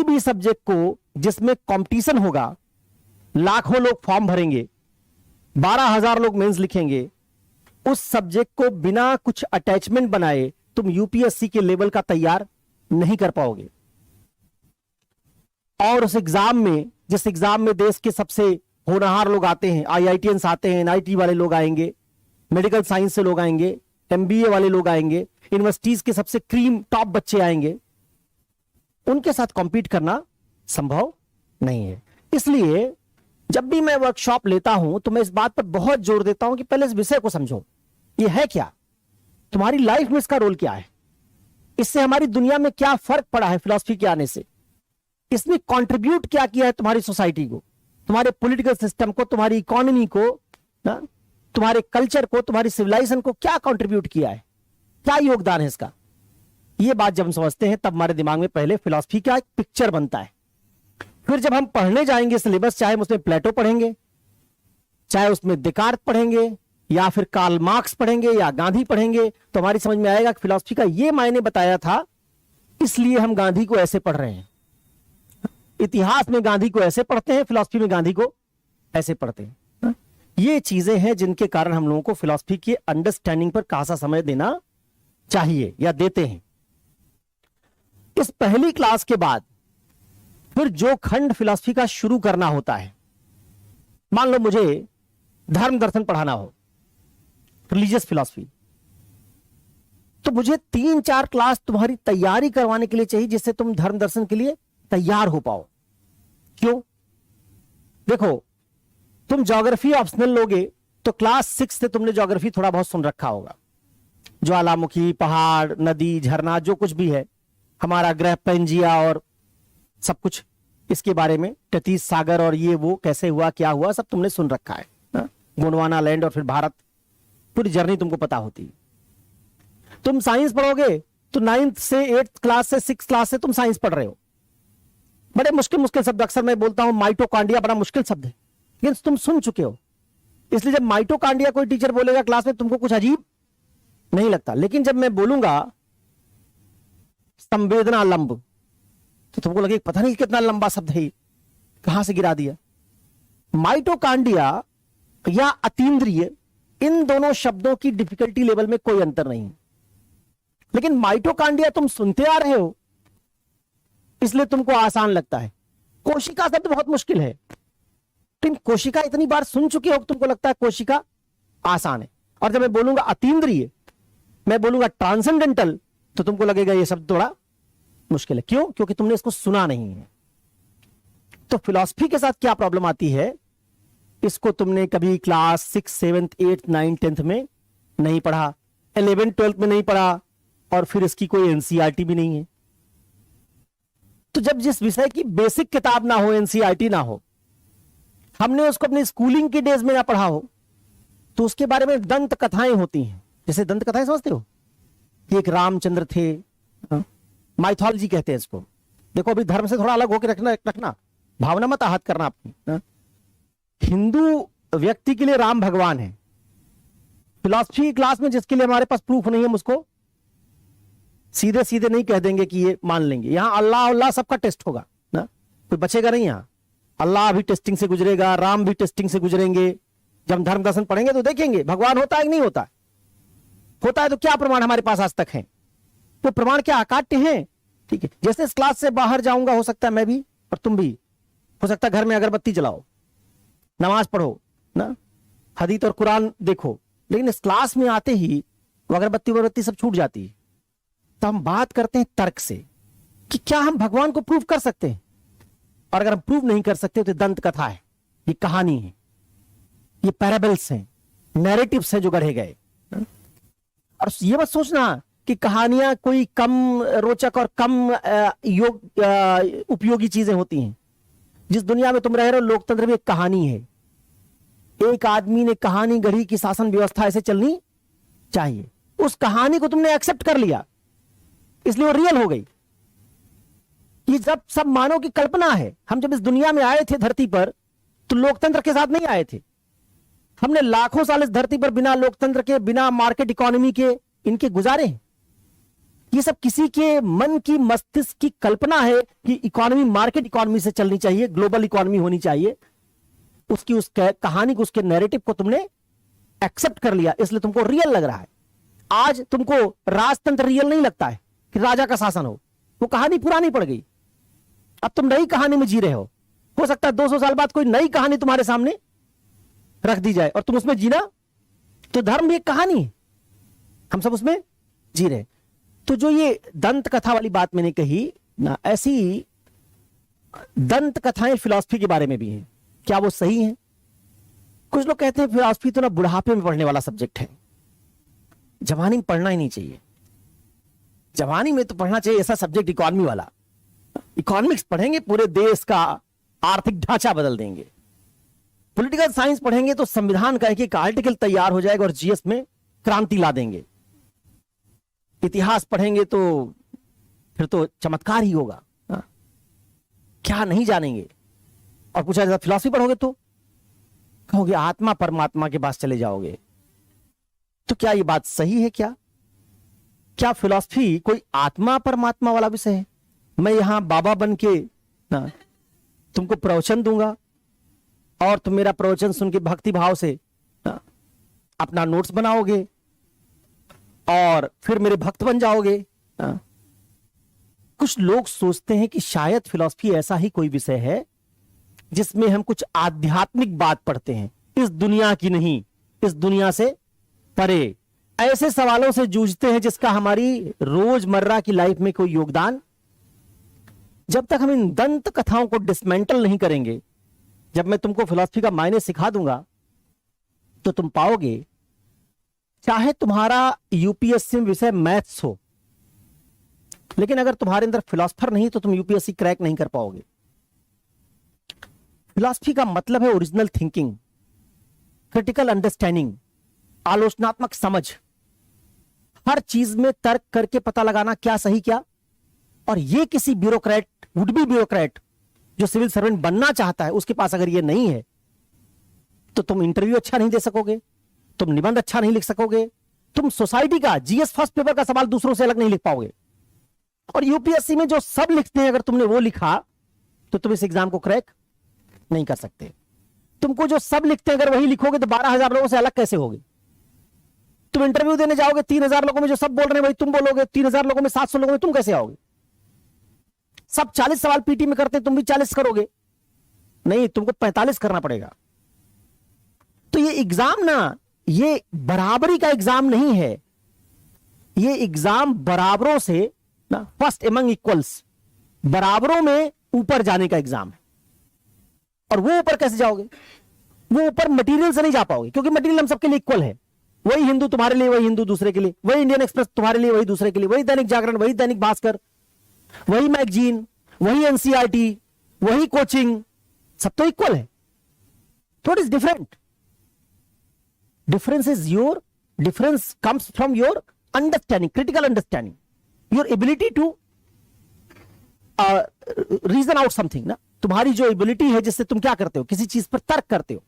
भी सब्जेक्ट को जिसमें कंपटीशन होगा, लाखों लोग फॉर्म भरेंगे, 12,000 लोग मेंस लिखेंगे, उस सब्जेक्ट को बिना कुछ अटैचमेंट बनाए तुम यूपीएससी के लेवल का तैयार नहीं कर पाओगे। और उस एग्जाम में, जिस एग्जाम में देश के सबसे होनहार लोग आते हैं, आईआईटीएंस आते हैं, एनआईटी वाले लोग आएंगे, मेडिकल साइंस से लोग आएंगे, एमबीए वाले लोग आएंगे, यूनिवर्सिटीज के सबसे क्रीम टॉप बच्चे आएंगे, उनके साथ कॉम्पीट करना संभव नहीं है। इसलिए जब भी मैं वर्कशॉप लेता हूं तो मैं इस बात पर बहुत जोर देता हूं कि पहले इस विषय को समझो, ये है क्या, तुम्हारी लाइफ में इसका रोल क्या है, इससे हमारी दुनिया में क्या फर्क पड़ा है फिलॉसफी के आने से, इसने कंट्रीब्यूट क्या किया है तुम्हारी सोसाइटी को, तुम्हारे पॉलिटिकल सिस्टम को, तुम्हारी इकोनॉमी को, तुम्हारे कल्चर को, तुम्हारी सिविलाइजेशन को क्या कंट्रीब्यूट किया है, क्या योगदान है इसका। ये बात जब हम समझते हैं तब हमारे दिमाग में पहले फिलॉसफी का एक पिक्चर बनता है। फिर जब हम पढ़ने जाएंगे सिलेबस, चाहे उसमें प्लेटो पढ़ेंगे, चाहे उसमें देकार्त पढ़ेंगे, या फिर कार्ल मार्क्स पढ़ेंगे, या गांधी पढ़ेंगे, तो हमारी समझ में आएगा कि फिलॉसफी का ये मायने बताया था, इसलिए हम गांधी को ऐसे पढ़ रहे हैं। इतिहास में गांधी को ऐसे पढ़ते हैं, फिलॉसफी में गांधी को ऐसे पढ़ते हैं। ये चीजें हैं जिनके कारण हम लोगों को फिलॉसफी के अंडरस्टैंडिंग पर खासा समय देना चाहिए या देते हैं। इस पहली क्लास के बाद फिर जो खंड फिलॉसफी का शुरू करना होता है, मान लो मुझे धर्म दर्शन पढ़ाना हो, रिलीजियस फिलॉसफी, तो मुझे 3-4 क्लास तुम्हारी तैयारी करवाने के लिए चाहिए, जिससे तुम धर्म दर्शन के लिए तैयार हो पाओ। क्यों? देखो, तुम ज्योग्राफी ऑप्शनल लोगे तो क्लास 6 से तुमने ज्योग्राफी थोड़ा बहुत सुन रखा होगा, ज्वालामुखी, पहाड़, नदी, झरना, जो कुछ भी है, हमारा ग्रह पेंजिया और सब कुछ इसके बारे में, तटीय सागर और ये वो कैसे हुआ, क्या हुआ, सब तुमने सुन रखा है। गोंडवाना लैंड और फिर भारत, पूरी जर्नी तुमको पता होती है। तुम साइंस पढ़ोगे तो 9th से 8th क्लास से 6th क्लास से तुम साइंस पढ़ रहे हो। बड़े मुश्किल मुश्किल शब्द, अक्सर मैं बोलता हूं माइटोकांड्रिया बड़ा मुश्किल शब्द है, लेकिन तुम सुन चुके हो, इसलिए जब माइटोकांड्रिया कोई टीचर बोलेगा क्लास में तुमको कुछ अजीब नहीं लगता। लेकिन जब मैं बोलूंगा संवेदना लंब, तो तुमको लगे पता नहीं कितना लंबा शब्द है, कहां से गिरा दिया। माइटोकांड्रिया या अतीन्द्रिय, इन दोनों शब्दों की डिफिकल्टी लेवल में कोई अंतर नहीं, लेकिन माइटोकांड्रिया तुम सुनते आ रहे हो इसलिए तुमको आसान लगता है। कोशिका शब्द बहुत मुश्किल है, तुम कोशिका इतनी बार सुन चुके हो तुमको लगता है कोशिका आसान है। और जब मैं बोलूंगा अतीन्द्रिय, मैं बोलूंगा ट्रांसेंडेंटल, तो तुमको लगेगा ये शब्द थोड़ा मुश्किल है। क्यों? क्योंकि तुमने इसको सुना नहीं है। तो फिलॉसफी के साथ क्या प्रॉब्लम आती है, इसको तुमने कभी क्लास 6, 7, 8, 9, 10th में नहीं पढ़ा, 11, 12 में नहीं पढ़ा, और फिर इसकी कोई एनसीईआरटी भी नहीं है। तो जब जिस विषय की बेसिक किताब ना हो, एनसीईआरटी ना हो, हमने उसको अपने स्कूलिंग के डेज में ना पढ़ा हो, तो उसके बारे में दंत कथाएं होती हैं। जैसे दंत कथाएं समझते हो, एक रामचंद्र थे, माइथोलॉजी कहते हैं इसको। देखो अभी धर्म से थोड़ा अलग होकर रखना, भावना मत आहत करना अपनी। हिंदू व्यक्ति के लिए राम भगवान है, फिलॉसफी क्लास में जिसके लिए हमारे पास प्रूफ नहीं है, हम उसको सीधे सीधे नहीं कह देंगे कि ये मान लेंगे। यहां अल्लाह अल्लाह सबका टेस्ट होगा ना, कोई बचेगा नहीं। यहां अल्लाह भी टेस्टिंग से गुजरेगा, राम भी टेस्टिंग से गुजरेंगे। जब हम धर्म दर्शन पढ़ेंगे तो देखेंगे भगवान होता है कि नहीं होता, होता है तो क्या प्रमाण हमारे पास आज तक है, तो प्रमाण क्या अकाट्य हैं। ठीक है, जैसे इस क्लास से बाहर जाऊंगा, हो सकता है मैं भी और तुम भी, हो सकता है घर में अगरबत्ती जलाओ, नमाज पढ़ो ना, हदीस और कुरान देखो, लेकिन इस क्लास में आते ही वो अगरबत्ती सब छूट जाती है। तो हम बात करते हैं तर्क से कि क्या हम भगवान को प्रूव कर सकते हैं, और अगर हम प्रूव नहीं कर सकते तो दंत कथा है, ये कहानी है, ये पैराबल्स हैं, नैरेटिव्स हैं जो गढ़े गए। और ये मत सोचना कि कहानियां कोई कम रोचक और कम उपयोगी चीजें होती हैं। जिस दुनिया में तुम रह रहे हो, लोकतंत्र में एक कहानी है, एक आदमी ने कहानी गढ़ी की शासन व्यवस्था ऐसे चलनी चाहिए, उस कहानी को तुमने एक्सेप्ट कर लिया, इसलिए वो रियल हो गई। ये जब सब मानव की कल्पना है। हम जब इस दुनिया में आए थे धरती पर, तो लोकतंत्र के साथ नहीं आए थे। हमने लाखों साल इस धरती पर बिना लोकतंत्र के, बिना मार्केट इकोनॉमी के, इनके गुजारे हैं। ये सब किसी के मन की मस्तिष्क की कल्पना है कि इकोनॉमी मार्केट इकोनॉमी से चलनी चाहिए, ग्लोबल इकोनॉमी होनी चाहिए। उसकी उस कहानी को, उसके नैरेटिव को तुमने एक्सेप्ट कर लिया, इसलिए तुमको रियल लग रहा है। आज तुमको राजतंत्र रियल नहीं लगता है कि राजा का शासन हो, वो कहानी पुरानी पड़ गई। अब तुम नई कहानी में जी रहे हो सकता है 200 साल बाद कोई नई कहानी तुम्हारे सामने रख दी जाए और तुम उसमें जीना। तो धर्म भी एक कहानी है, हम सब उसमें जी रहे। तो जो ये दंत कथा वाली बात मैंने कही ना, ऐसी दंत कथाएं फिलॉसफी के बारे में भी हैं, क्या वो सही हैं? कुछ लोग कहते हैं फिलॉसफी तो ना बुढ़ापे में पढ़ने वाला सब्जेक्ट है, जवानी में पढ़ना ही नहीं चाहिए। जवानी में तो पढ़ना चाहिए ऐसा सब्जेक्ट इकोनॉमी वाला। इकोनॉमिक्स पढ़ेंगे पूरे देश का आर्थिक ढांचा बदल देंगे। पॉलिटिकल साइंस पढ़ेंगे तो संविधान का एक आर्टिकल तैयार हो जाएगा और जीएस में क्रांति ला देंगे। इतिहास पढ़ेंगे तो फिर तो चमत्कार ही होगा। क्या नहीं जानेंगे। और पूछा जाता फिलॉसफी पढ़ोगे तो कहोगे आत्मा परमात्मा के पास चले जाओगे। तो क्या ये बात सही है? क्या फिलॉसफी कोई आत्मा परमात्मा वाला विषय है? मैं यहां बाबा बन के ना तुमको प्रवचन दूंगा और तुम मेरा प्रवचन सुन के भक्ति भाव से ना अपना नोट्स बनाओगे और फिर मेरे भक्त बन जाओगे ना? कुछ लोग सोचते हैं कि शायद फिलॉसफी ऐसा ही कोई विषय है जिसमें हम कुछ आध्यात्मिक बात पढ़ते हैं, इस दुनिया की नहीं, इस दुनिया से परे। ऐसे सवालों से जूझते हैं जिसका हमारी रोजमर्रा की लाइफ में कोई योगदान। जब तक हम इन दंत कथाओं को डिसमेंटल नहीं करेंगे, जब मैं तुमको फिलॉसफी का मायने सिखा दूंगा तो तुम पाओगे, चाहे तुम्हारा यूपीएससी में विषय मैथ्स हो, लेकिन अगर तुम्हारे अंदर फिलॉसफर नहीं तो तुम यूपीएससी क्रैक नहीं कर पाओगे। फिलॉसफी का मतलब है ओरिजिनल थिंकिंग, क्रिटिकल अंडरस्टैंडिंग, आलोचनात्मक समझ, हर चीज में तर्क करके पता लगाना क्या सही क्या। और ये किसी ब्यूरोक्रेट, वुड बी ब्यूरोक्रेट जो सिविल सर्वेंट बनना चाहता है, उसके पास अगर ये नहीं है तो तुम इंटरव्यू अच्छा नहीं दे सकोगे, तुम निबंध अच्छा नहीं लिख सकोगे, तुम सोसाइटी का जीएस फर्स्ट पेपर का सवाल दूसरों से अलग नहीं लिख पाओगे। और यूपीएससी में जो सब लिखते हैं अगर तुमने वो लिखा तो तुम इस एग्जाम को क्रैक नहीं कर सकते। तुमको जो सब लिखते हैं अगर वही लिखोगे तो 12,000 लोगों से अलग कैसे होगे? तुम इंटरव्यू देने जाओगे 3,000 लोगों में जो सब बोल रहे हैं वही तुम बोलोगे, 3,000 लोगों में 700 लोगों में तुम कैसे आओगे? सब 40 सवाल पीटी में करते हैं, तुम भी 40 करोगे? नहीं, तुमको 45 करना पड़ेगा। तो ये एग्जाम ना, ये बराबरी का एग्जाम नहीं है, ये एग्जाम बराबरों से ना, फर्स्ट एमंग इक्वल्स, बराबरों में ऊपर जाने का एग्जाम है। और वो ऊपर कैसे जाओगे? वो ऊपर मटेरियल से नहीं जा पाओगे, क्योंकि मटेरियल हम सबके लिए इक्वल है। वही हिंदू तुम्हारे लिए, वही हिंदू दूसरे के लिए, वही इंडियन एक्सप्रेस तुम्हारे लिए, वही दूसरे के लिए, वही दैनिक जागरण, वही दैनिक भास्कर, वही मैगजीन, वही एनसीईआरटी, वही कोचिंग, सब तो इक्वल है। What is different? Difference is your, difference comes from your understanding, critical understanding, your ability to reason out something ना। तुम्हारी जो एबिलिटी है जिससे तुम क्या करते हो, किसी चीज पर तर्क करते हो,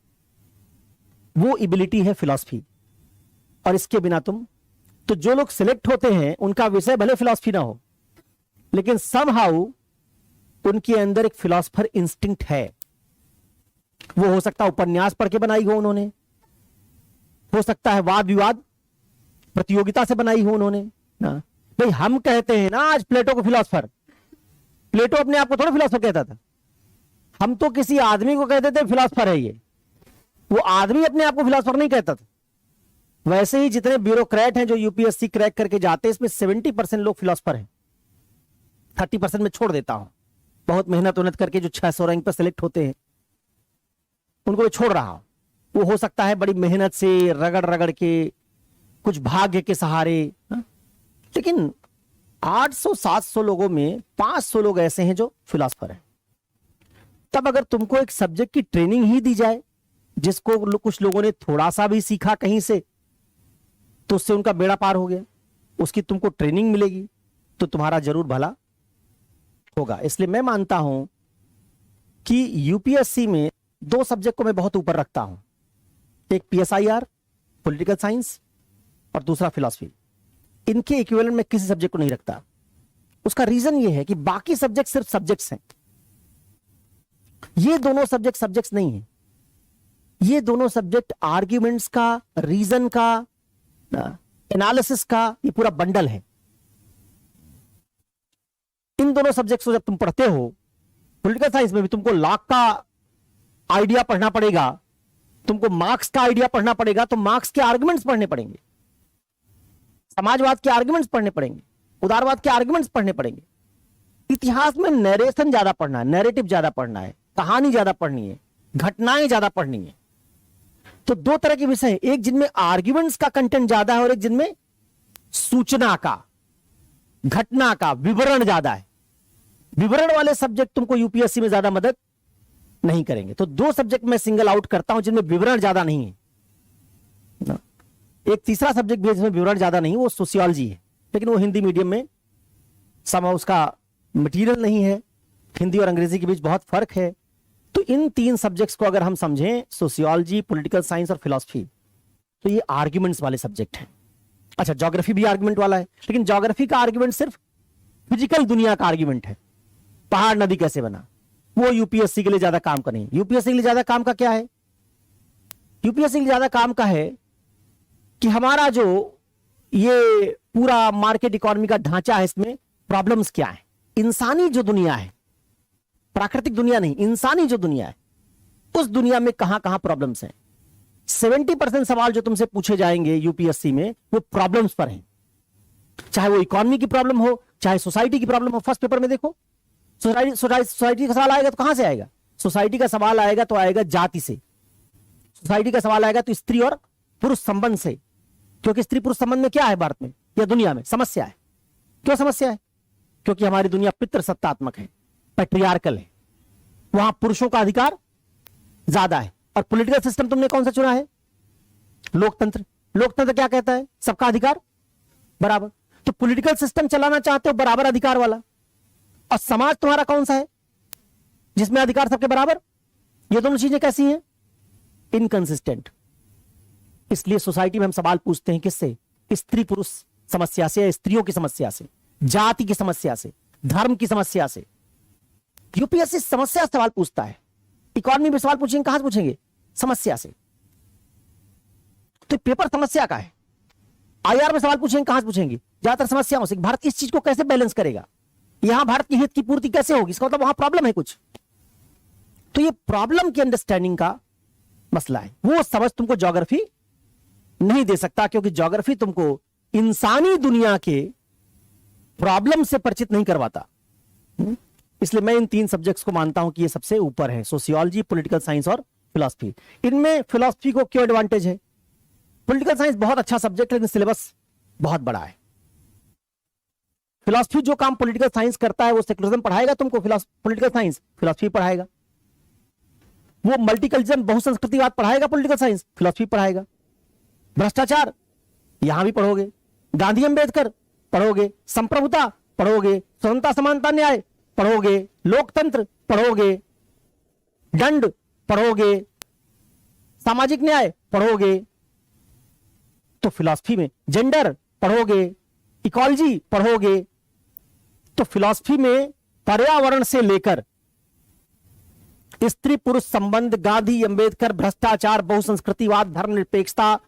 वो एबिलिटी है फिलॉसफी। और इसके बिना तुम, तो जो लोग सिलेक्ट होते हैं उनका विषय भले फिलॉसफी ना हो, लेकिन समहाउ उनके अंदर एक फिलॉसफर इंस्टिंक्ट है। वो हो सकता है उपन्यास पढ़ के बनाई हो उन्होंने, हो सकता है वाद विवाद प्रतियोगिता से बनाई हो उन्होंने ना। भाई हम कहते हैं ना आज प्लेटो को फिलॉसफर, प्लेटो अपने आप को थोड़ा फिलॉसफर कहता था, हम तो किसी आदमी को कहते थे फिलॉसफर है ये, वो आदमी अपने आप को फिलॉसफर नहीं कहता था। वैसे ही जितने ब्यूरोक्रेट हैं जो यूपीएससी क्रैक करके जाते हैं, इसमें 70% लोग फिलॉसफर हैं, 30% में छोड़ देता हूं, बहुत मेहनत करके जो 600 रैंक पर सिलेक्ट होते हैं उनको छोड़ रहा हूं। वो हो सकता है बड़ी मेहनत से रगड़ रगड़ के, कुछ भाग्य के सहारे, लेकिन 800-700 लोगों में 500 लोग ऐसे हैं जो फिलॉसफर हैं। तब अगर तुमको एक सब्जेक्ट की ट्रेनिंग ही दी जाए जिसको कुछ लोगों ने थोड़ा सा भी सीखा कहीं से, तो उससे उनका बेड़ा पार हो गया, उसकी तुमको ट्रेनिंग मिलेगी तो तुम्हारा जरूर भला होगा। इसलिए मैं मानता हूं कि यूपीएससी में 2 सब्जेक्ट को मैं बहुत ऊपर रखता हूं, एक पीएसआईआर पॉलिटिकल साइंस और दूसरा फिलॉसफी। इनके इक्विवेलेंट में किसी सब्जेक्ट को नहीं रखता। उसका रीजन ये है कि बाकी सब्जेक्ट सिर्फ सब्जेक्ट्स हैं, ये दोनों सब्जेक्ट्स नहीं है। ये दोनों सब्जेक्ट आर्ग्यूमेंट्स का, रीजन का, एनालिसिस का ये पूरा बंडल है। इन दोनों सब्जेक्ट्स को जब तुम पढ़ते हो, पॉलिटिकल साइंस में भी तुमको लॉ का आइडिया पढ़ना पड़ेगा, तुमको मार्क्स का आइडिया पढ़ना पड़ेगा, तो मार्क्स के आर्गुमेंट्स पढ़ने पड़ेंगे, समाजवाद के आर्गुमेंट्स पढ़ने पड़ेंगे, उदारवाद के आर्गुमेंट्स पढ़ने पड़ेंगे। इतिहास में नरेशन ज्यादा पढ़ना है, नैरेटिव ज्यादा पढ़ना है, कहानी ज्यादा पढ़नी है, घटनाएं ज्यादा पढ़नी है। तो दो तरह के विषय हैं, एक जिनमें आर्ग्यूमेंट्स का कंटेंट ज्यादा है और एक जिनमें सूचना का, घटना का विवरण ज्यादा है। विवरण वाले सब्जेक्ट तुमको यूपीएससी में ज्यादा मदद नहीं करेंगे। तो दो सब्जेक्ट मैं सिंगल आउट करता हूं जिनमें विवरण ज्यादा नहीं है ना। एक तीसरा सब्जेक्ट भी जिसमें विवरण ज्यादा नहीं, वो सोशियोलॉजी है, लेकिन वो हिंदी मीडियम में समा उसका मटेरियल नहीं है, हिंदी और अंग्रेजी के बीच बहुत फर्क है। तो इन तीन सब्जेक्ट्स को अगर हम समझें, सोशियोलॉजी, पॉलिटिकल साइंस और फिलॉसफी, तो ये आर्ग्यूमेंट्स वाले सब्जेक्ट हैं। अच्छा, ज्योग्राफी भी आर्ग्यूमेंट वाला है, लेकिन ज्योग्राफी का आर्ग्यूमेंट सिर्फ फिजिकल दुनिया का आर्ग्यूमेंट है, पहाड़ नदी कैसे बना, वो यूपीएससी के लिए ज्यादा काम का नहीं। यूपीएससी के लिए ज्यादा काम का क्या है? यूपीएससी के लिए ज्यादा काम का है कि हमारा जो ये पूरा मार्केट इकोनॉमी का ढांचा है, इसमें प्रॉब्लम्स क्या है, इंसानी जो दुनिया है, प्राकृतिक दुनिया नहीं, इंसानी जो दुनिया है, उस दुनिया में कहां कहां प्रॉब्लम्स हैं। 70% सवाल जो तुमसे पूछे जाएंगे यूपीएससी में, वो प्रॉब्लम्स पर हैं, चाहे वो इकोनॉमी की प्रॉब्लम हो, चाहे सोसाइटी की प्रॉब्लम हो। फर्स्ट पेपर में देखो, सोसाइटी का सवाल आएगा तो कहां से आएगा? सोसाइटी का सवाल आएगा तो आएगा जाति से, सोसाइटी का सवाल आएगा तो स्त्री और पुरुष संबंध से, क्योंकि स्त्री पुरुष संबंध में क्या है भारत में या दुनिया में? समस्या है। क्यों समस्या है? क्योंकि हमारी दुनिया पितृसत्तात्मक है, पैट्रियार्कल है, वहां पुरुषों का अधिकार ज्यादा है। और पॉलिटिकल सिस्टम तुमने कौन सा चुना है? लोकतंत्र। लोकतंत्र क्या कहता है? सबका अधिकार बराबर। तो पॉलिटिकल सिस्टम चलाना चाहते हो बराबर अधिकार वाला, और समाज तुम्हारा कौन सा है जिसमें अधिकार सबके बराबर? ये दोनों चीजें कैसी हैं? इनकंसिस्टेंट। इसलिए सोसाइटी में हम सवाल पूछते हैं किससे? स्त्री पुरुष समस्या से, या स्त्रियों की समस्या से, जाति की समस्या से, धर्म की समस्या से। यूपीएससी समस्या से सवाल पूछता है। इकोनॉमी में सवाल पूछेंगे, कहां से पूछेंगे? समस्या से। तो पेपर समस्या का है। आईआर में सवाल पूछेंगे, कहां से पूछेंगे? ज्यादातर समस्याओं से। भारत इस चीज को कैसे बैलेंस करेगा, यहां भारत की हित की पूर्ति कैसे होगी, इसका मतलब वहां प्रॉब्लम है कुछ। तो ये प्रॉब्लम की अंडरस्टैंडिंग का मसला है। वो समझ तुमको ज्योग्राफी नहीं दे सकता, क्योंकि ज्योग्राफी तुमको इंसानी दुनिया के प्रॉब्लम से परिचित नहीं करवाता। इसलिए मैं इन तीन सब्जेक्ट्स को मानता हूं कि ये सबसे ऊपर है, सोशियोलॉजी, पॉलिटिकल साइंस और फिलॉसफी। इनमें फिलॉसफी को क्यों एडवांटेज है? पॉलिटिकल साइंस बहुत अच्छा सब्जेक्ट है, लेकिन सिलेबस बहुत बड़ा है। फिलॉसफी जो काम पॉलिटिकल साइंस करता है, वो सेकुलरिज्म पढ़ाएगा तुमको, पॉलिटिकल साइंस फिलॉसफी पढ़ाएगा। वो मल्टीकल्चरल बहुसंस्कृतिवाद पढ़ाएगा, पॉलिटिकल साइंस फिलॉसफी पढ़ाएगा। भ्रष्टाचार यहां भी पढ़ोगे, गांधी अंबेडकर पढ़ोगे, संप्रभुता पढ़ोगे, स्वतंत्रता समानता न्याय पढ़ोगे, लोकतंत्र पढ़ोगे, दंड पढ़ोगे, सामाजिक न्याय पढ़ोगे। तो फिलॉसफी में जेंडर पढ़ोगे, इकोलॉजी पढ़ोगे। तो फिलॉसफी में पर्यावरण से लेकर स्त्री पुरुष संबंध, गांधी अंबेडकर, भ्रष्टाचार, बहुसंस्कृतिवाद, धर्मनिरपेक्षता,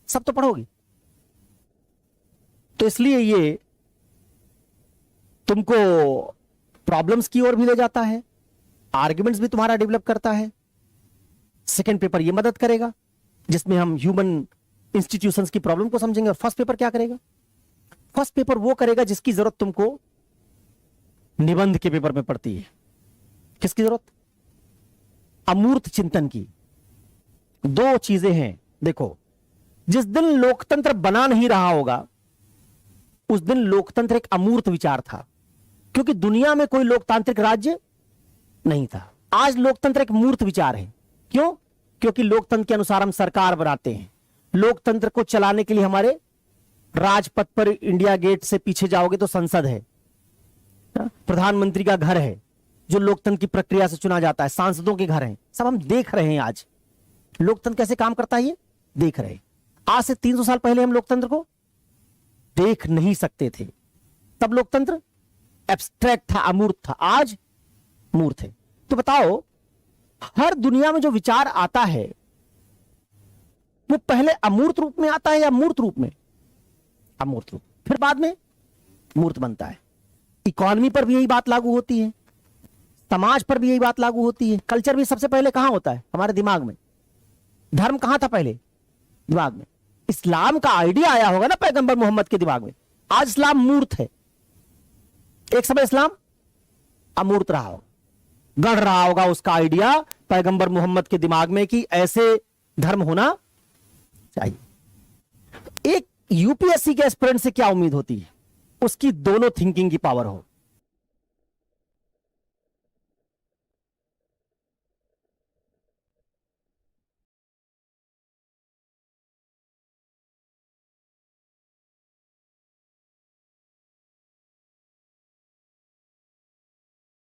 सब तो पढ़ोगे। तो इसलिए ये तुमको प्रॉब्लम्स की ओर भी ले जाता है, आर्ग्यूमेंट्स भी तुम्हारा डेवलप करता है। सेकंड पेपर ये मदद करेगा, जिसमें हम ह्यूमन इंस्टीट्यूशंस की प्रॉब्लम को समझेंगे। और फर्स्ट पेपर क्या करेगा? फर्स्ट पेपर वो करेगा जिसकी जरूरत तुमको निबंध के पेपर में पड़ती है। किसकी जरूरत? अमूर्त चिंतन की। दो चीजें हैं, देखो, जिस दिन लोकतंत्र बना नहीं रहा होगा, उस दिन लोकतंत्र एक अमूर्त विचार था, क्योंकि दुनिया में कोई लोकतांत्रिक राज्य नहीं था। आज लोकतंत्र एक मूर्त विचार है। क्यों? क्योंकि लोकतंत्र के अनुसार हम सरकार बनाते हैं। लोकतंत्र को चलाने के लिए हमारे राजपथ पर, इंडिया गेट से पीछे जाओगे तो संसद है, प्रधानमंत्री का घर है जो लोकतंत्र की प्रक्रिया से चुना जाता है, सांसदों के घर हैं, सब हम देख रहे हैं। आज लोकतंत्र कैसे काम करता है ये देख रहे हैं। आज से 300 साल पहले हम लोकतंत्र को देख नहीं सकते थे। तब लोकतंत्र एब्स्ट्रैक्ट था, अमूर्त था, आज मूर्त है। तो बताओ, हर दुनिया में जो विचार आता है वो पहले अमूर्त रूप में आता है या मूर्त रूप में? अमूर्त रूप, फिर बाद में मूर्त बनता है। इकोनॉमी पर भी यही बात लागू होती है, समाज पर भी यही बात लागू होती है। कल्चर भी सबसे पहले कहां होता है? हमारे दिमाग में। धर्म कहां था पहले? दिमाग में। इस्लाम का आइडिया आया होगा ना पैगंबर मोहम्मद के दिमाग में। आज इस्लाम मूर्त है, एक समय इस्लाम अमूर्त रहा होगा, गढ़ रहा होगा उसका आइडिया पैगंबर मोहम्मद के दिमाग में कि ऐसे धर्म होना चाहिए। एक यूपीएससी के एस्पिरेंट से क्या उम्मीद होती है? उसकी दोनों थिंकिंग की पावर हो।